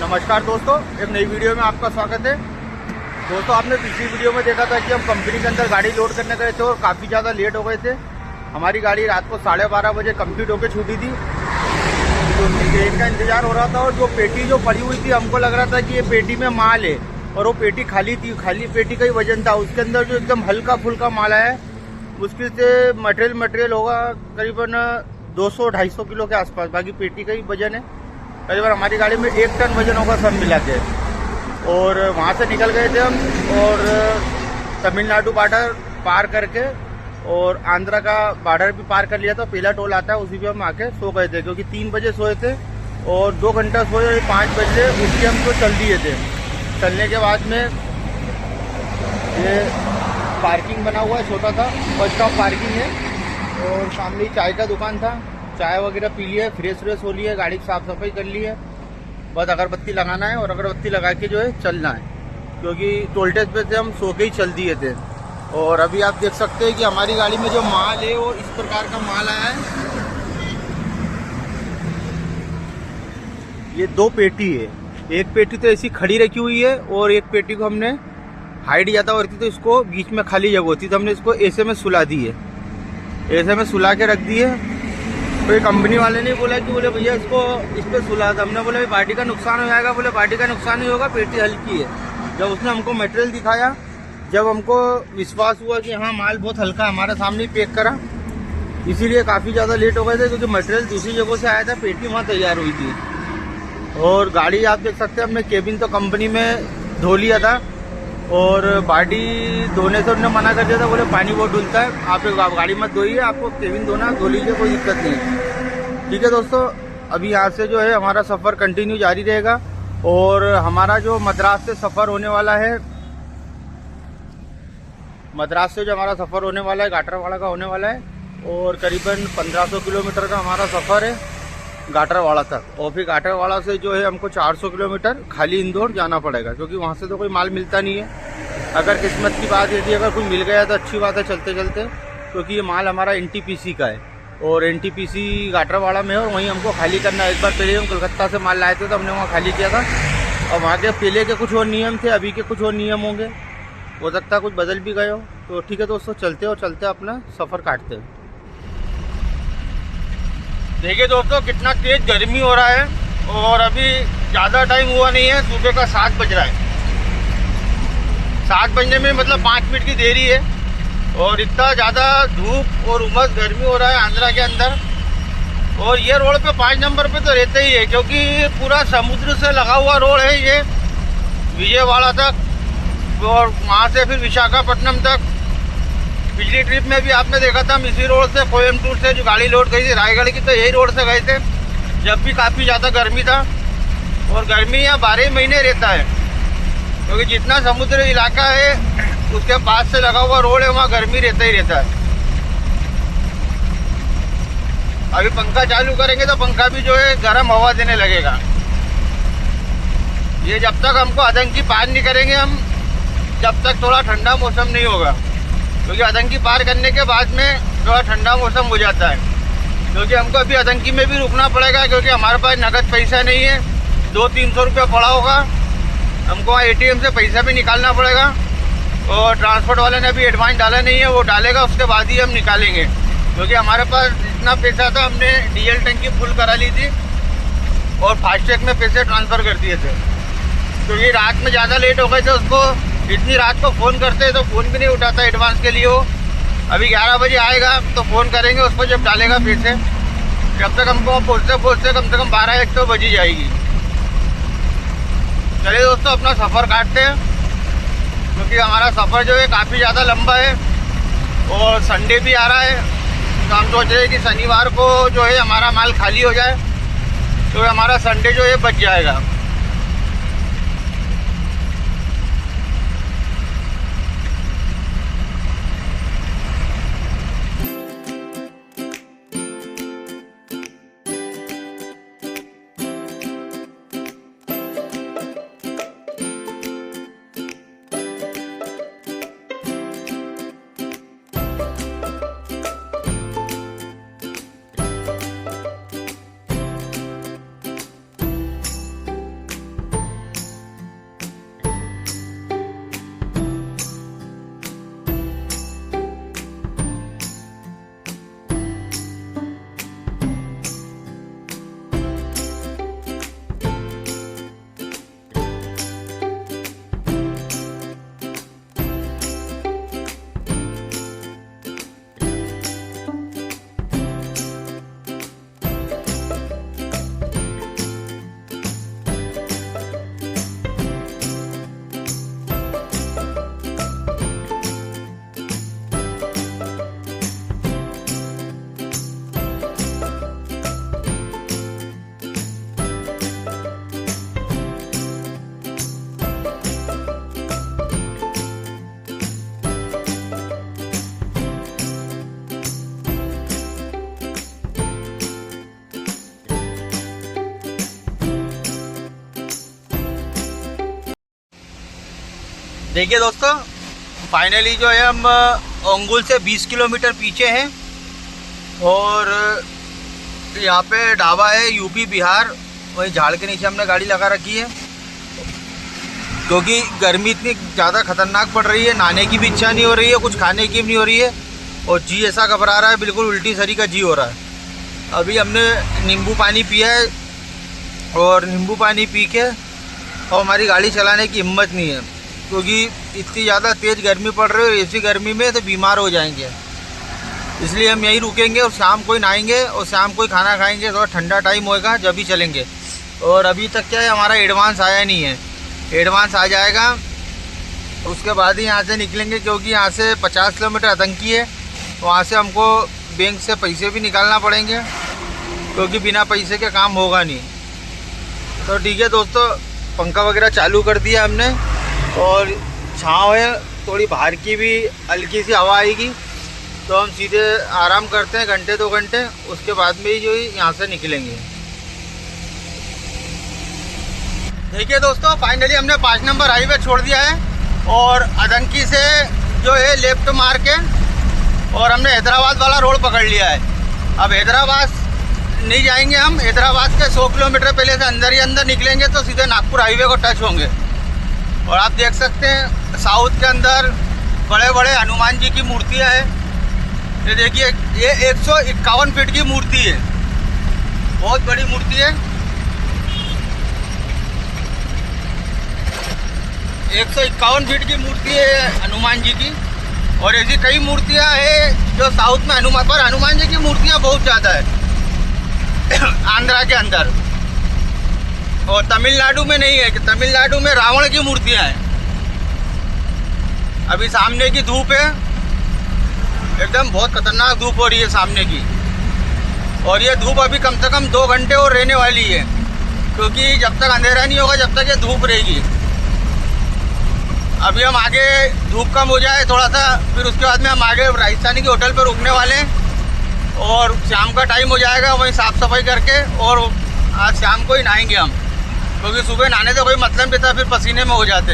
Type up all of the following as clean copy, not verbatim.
नमस्कार दोस्तों, एक नई वीडियो में आपका स्वागत है। दोस्तों, आपने पिछली वीडियो में देखा था कि हम कंपनी के अंदर गाड़ी लोड करने गए थे और काफ़ी ज़्यादा लेट हो गए थे। हमारी गाड़ी रात को 12:30 बजे कंप्लीट होकर छूटी थी। तो ट्रेन का इंतजार हो रहा था और जो पेटी जो पड़ी हुई थी, हमको लग रहा था कि ये पेटी में माल है और वो पेटी खाली थी। खाली पेटी का ही वजन था। उसके अंदर जो एकदम हल्का फुल्का माल है, मुश्किल से मटेरियल होगा करीबन 200-250 किलो के आसपास। बाकी पेटी का ही वजन है। करीबन हमारी गाड़ी में 1 टन वजन होगा सब मिला के। और वहाँ से निकल गए थे हम और तमिलनाडु बॉर्डर पार करके और आंध्रा का बॉर्डर भी पार कर लिया था। पहला टोल आता है, उसी पे हम आके सो गए थे क्योंकि 3 बजे सोए थे और 2 घंटा सोए और 5 बजे उठ के हमको चल दिए थे। चलने के बाद में ये पार्किंग बना हुआ है, छोटा सा बस स्टॉप पार्किंग है और सामने ही चाय का दुकान था। चाय वगैरह पी लिया, फ्रेश हो लिया, गाड़ी की साफ़ सफाई कर ली है। बस अगरबत्ती लगाना है और अगरबत्ती लगा के जो है चलना है क्योंकि टोल टैक्स पे से हम सो के ही चल दिए थे। और अभी आप देख सकते हैं कि हमारी गाड़ी में जो माल है वो इस प्रकार का माल आया है। ये 2 पेटी है। एक पेटी तो ऐसी खड़ी रखी हुई है और एक पेटी को हमने हाइट ज़्यादा हो रही थी तो इसको बीच में खाली जगह होती तो हमने इसको ऐसे में सुला दी है। ऐसे में सुला के रख दी है। कोई कंपनी वाले ने बोला कि बोले भैया इसको इस पर सुला था। हमने बोला पार्टी का नुकसान हो जाएगा। बोले पार्टी का नुकसान नहीं होगा, पेटी हल्की है। जब उसने हमको मटेरियल दिखाया, जब हमको विश्वास हुआ कि हाँ माल बहुत हल्का हमारे सामने ही पैक करा, इसीलिए काफ़ी ज़्यादा लेट हो गए थे क्योंकि मटेरियल दूसरी जगह से आया था। पेटी वहाँ तैयार हुई थी और गाड़ी आप देख सकते हैं। हमने केबिन तो कंपनी में धो लिया था और बॉडी धोने से उन्होंने मना कर दिया था। बोले पानी बहुत डुलता है, आप गाड़ी मत धोइए, आपको केबिन धोना धो लीजिए, कोई दिक्कत नहीं है। ठीक है दोस्तों, अभी यहाँ से जो है हमारा सफ़र कंटिन्यू जारी रहेगा और हमारा जो मद्रास से सफ़र होने वाला है, मद्रास से जो हमारा सफ़र होने वाला है गाटरवाड़ा का होने वाला है और करीबन 1500 किलोमीटर का हमारा सफ़र है गाटरवाड़ा तक। और फिर गाटरवाड़ा से जो है हमको 400 किलोमीटर खाली इंदौर जाना पड़ेगा क्योंकि वहाँ से तो कोई माल मिलता नहीं है। अगर किस्मत की बात यदि अगर कोई मिल गया तो अच्छी बात है चलते चलते, क्योंकि ये माल हमारा NTPC का है और NTPC गाटरवाड़ा में है और वहीं हमको खाली करना है। एक बार पहले हम कलकत्ता से माल लाए थे तो हमने वहाँ खाली किया था और वहाँ के पहले के कुछ और नियम थे, अभी के कुछ और नियम होंगे, हो सकता है कुछ बदल भी गए हो। तो ठीक है दोस्तों, चलते और चलते अपना सफ़र काटते हैं। देखिए दोस्तों, कितना तेज गर्मी हो रहा है और अभी ज़्यादा टाइम हुआ नहीं है, सुबह का 7 बज रहा है। 7 बजने में मतलब 5 मिनट की देरी है और इतना ज़्यादा धूप और उमस गर्मी हो रहा है आंध्रा के अंदर। और ये रोड पे 5 नंबर पे तो रहते ही है क्योंकि पूरा समुद्र से लगा हुआ रोड है ये, विजयवाड़ा तक और वहाँ से फिर विशाखापट्टनम तक। पिछली ट्रिप में भी आपने देखा था हम इसी रोड से कोयम्बटूर से जो गाड़ी लोड गई थी रायगढ़ की, तो यही रोड से गए थे जब भी काफ़ी ज़्यादा गर्मी था। और गर्मी यहाँ 12 महीने रहता है क्योंकि जितना समुद्र इलाका है उसके पास से लगा हुआ रोड है, वहाँ गर्मी रहता ही रहता है। अभी पंखा चालू करेंगे तो पंखा भी जो है गर्म हवा देने लगेगा। ये जब तक हमको आतंकी पार नहीं करेंगे हम, जब तक थोड़ा ठंडा मौसम नहीं होगा, क्योंकि आतंकी पार करने के बाद में थोड़ा ठंडा मौसम हो जाता है। क्योंकि हमको अभी आतंकी में भी रुकना पड़ेगा क्योंकि हमारे पास नगद पैसा नहीं है। 200-300 रुपया पड़ा होगा, हमको वहाँ ATM से पैसा भी निकालना पड़ेगा और ट्रांसपोर्ट वाले ने अभी एडवांस डाला नहीं है, वो डालेगा उसके बाद ही हम निकालेंगे। क्योंकि हमारे पास जितना पैसा था हमने डीजल टंकी फुल करा ली थी और फास्टैग में पैसे ट्रांसफ़र कर दिए थे। क्योंकि रात में ज़्यादा लेट हो गए थे, उसको इतनी रात को फ़ोन करते तो फ़ोन भी नहीं उठाता एडवांस के लिए। वो अभी 11 बजे आएगा तो फ़ोन करेंगे उसको जब डालेगा पैसे। जब तक हमको पहुँचते पहुँचते कम से कम 12-1 तो बज ही जाएगी। चलिए दोस्तों, अपना सफ़र काटते हैं क्योंकि हमारा सफ़र जो है काफ़ी ज़्यादा लंबा है और संडे भी आ रहा है। तो हम सोच रहे हैं कि शनिवार को जो है हमारा माल खाली हो जाए तो हमारा संडे जो है बच जाएगा। देखिए दोस्तों, फाइनली जो है हम ओंगुल से 20 किलोमीटर पीछे हैं और यहाँ पे ढाबा है यूपी बिहार, वहीं झाड़ के नीचे हमने गाड़ी लगा रखी है क्योंकि गर्मी इतनी ज़्यादा खतरनाक पड़ रही है, नहाने की भी इच्छा नहीं हो रही है, कुछ खाने की भी नहीं हो रही है और जी ऐसा घबरा रहा है, बिल्कुल उल्टी सरी का जी हो रहा है। अभी हमने नींबू पानी पिया है और नींबू पानी पी के और हमारी गाड़ी चलाने की हिम्मत नहीं है क्योंकि इतनी ज़्यादा तेज़ गर्मी पड़ रही है और ऐसी गर्मी में तो बीमार हो जाएंगे, इसलिए हम यहीं रुकेंगे और शाम को ही नहाएंगे और शाम को ही खाना खाएंगे। थोड़ा ठंडा टाइम होएगा जब भी चलेंगे। और अभी तक क्या है, हमारा एडवांस आया नहीं है, एडवांस आ जाएगा उसके बाद ही यहाँ से निकलेंगे क्योंकि यहाँ से 50 किलोमीटर आतंकी है, वहाँ से हमको बैंक से पैसे भी निकालना पड़ेंगे क्योंकि बिना पैसे के काम होगा नहीं। तो ठीक है दोस्तों, पंखा वगैरह चालू कर दिया हमने और छाँव है, थोड़ी बाहर की भी हल्की सी हवा आएगी तो हम सीधे आराम करते हैं घंटे 2 घंटे, उसके बाद में ही जो यहाँ से निकलेंगे। देखिए दोस्तों, फाइनली हमने 5 नंबर हाईवे छोड़ दिया है और अदंकी से जो है लेफ्ट मार के और हमने हैदराबाद वाला रोड पकड़ लिया है। अब हैदराबाद नहीं जाएंगे हम, हैदराबाद के 100 किलोमीटर पहले से अंदर ही अंदर निकलेंगे तो सीधे नागपुर हाईवे को टच होंगे। और आप देख सकते हैं साउथ के अंदर बड़े बड़े हनुमान जी की मूर्तियाँ हैं। ये देखिए, ये 151 फीट की मूर्ति है, बहुत बड़ी मूर्ति है। 151 फीट की मूर्ति है हनुमान जी की और ऐसी कई मूर्तियां हैं जो साउथ में हनुमान जी की मूर्तियां बहुत ज़्यादा है आंध्रा के अंदर, और तमिलनाडु में नहीं है कि तमिलनाडु में रावण की मूर्तियां हैं। अभी सामने की धूप है, एकदम बहुत खतरनाक धूप हो रही है सामने की, और ये धूप अभी कम से कम 2 घंटे और रहने वाली है क्योंकि जब तक अंधेरा नहीं होगा जब तक ये धूप रहेगी। अभी हम आगे धूप कम हो जाए थोड़ा सा, फिर उसके बाद में हम आगे राजस्थानी के होटल पर रुकने वाले हैं और शाम का टाइम हो जाएगा, वहीं साफ़ सफाई करके और आज शाम को ही नहाएंगे हम क्योंकि सुबह नहाने से कोई मतलब नहीं था, फिर पसीने में हो जाते।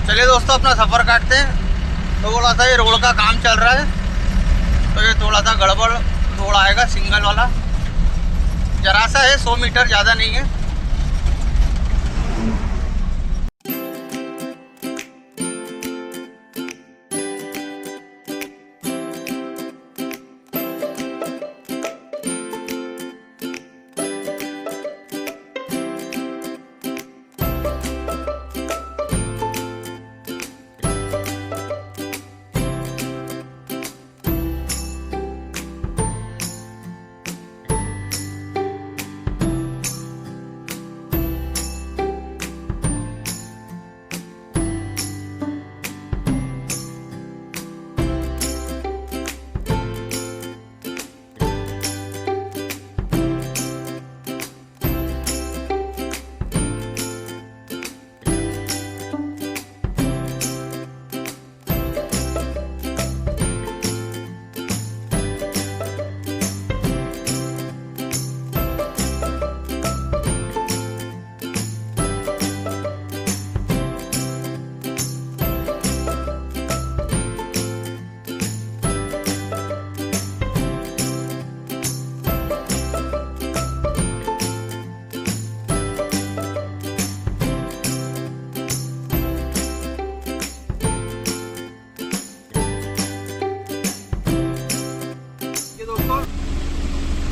चलिए दोस्तों, अपना सफ़र काटते हैं। थोड़ा सा ये रोड का काम चल रहा है तो ये थोड़ा सा गड़बड़ रोड आएगा, सिंगल वाला जरा सा है, 100 मीटर, ज़्यादा नहीं है।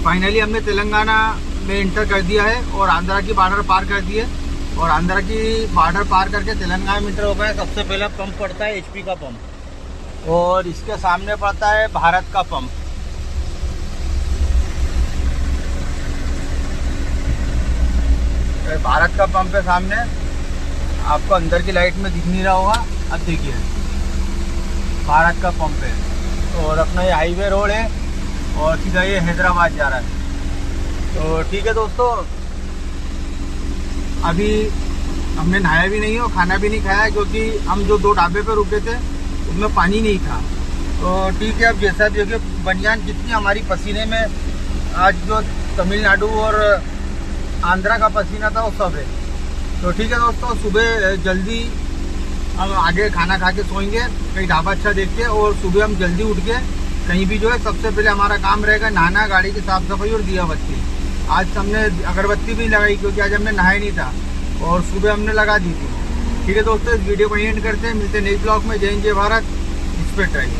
फाइनली हमने तेलंगाना में इंटर कर दिया है और आंध्रा की बॉर्डर पार कर दी है और आंध्रा की बॉर्डर पार करके तेलंगाना में इंटर हो गए। सबसे पहला पंप पड़ता है HP का पंप और इसके सामने पड़ता है भारत का पंप। भारत का पंप है सामने, आपको अंदर की लाइट में दिख नहीं रहा होगा, अब देखिए भारत का पंप है और अपना ये हाईवे रोड है और सीधा ये हैदराबाद जा रहा है। तो ठीक है दोस्तों, अभी हमने नहाया भी नहीं और खाना भी नहीं खाया क्योंकि हम जो 2 ढाबे पे रुके थे उसमें पानी नहीं था। तो ठीक है, अब जैसा देखिए बनियान कितनी हमारी पसीने में, आज जो तमिलनाडु और आंध्रा का पसीना था वो सब है। तो ठीक है दोस्तों, सुबह जल्दी अब आगे खाना खा के सोएंगे कहीं ढाबा अच्छा देख के, और सुबह हम जल्दी उठ के कहीं भी जो है सबसे पहले हमारा काम रहेगा नहाना, गाड़ी की साफ सफाई और दिया बत्ती। आज हमने अगरबत्ती भी लगाई क्योंकि आज हमने नहाया नहीं था, और सुबह हमने लगा दी थी। ठीक है दोस्तों, इस वीडियो को एंड करते हैं, मिलते हैं नई ब्लॉग में। जय हिंद जय भारत, इस पे ट्राई।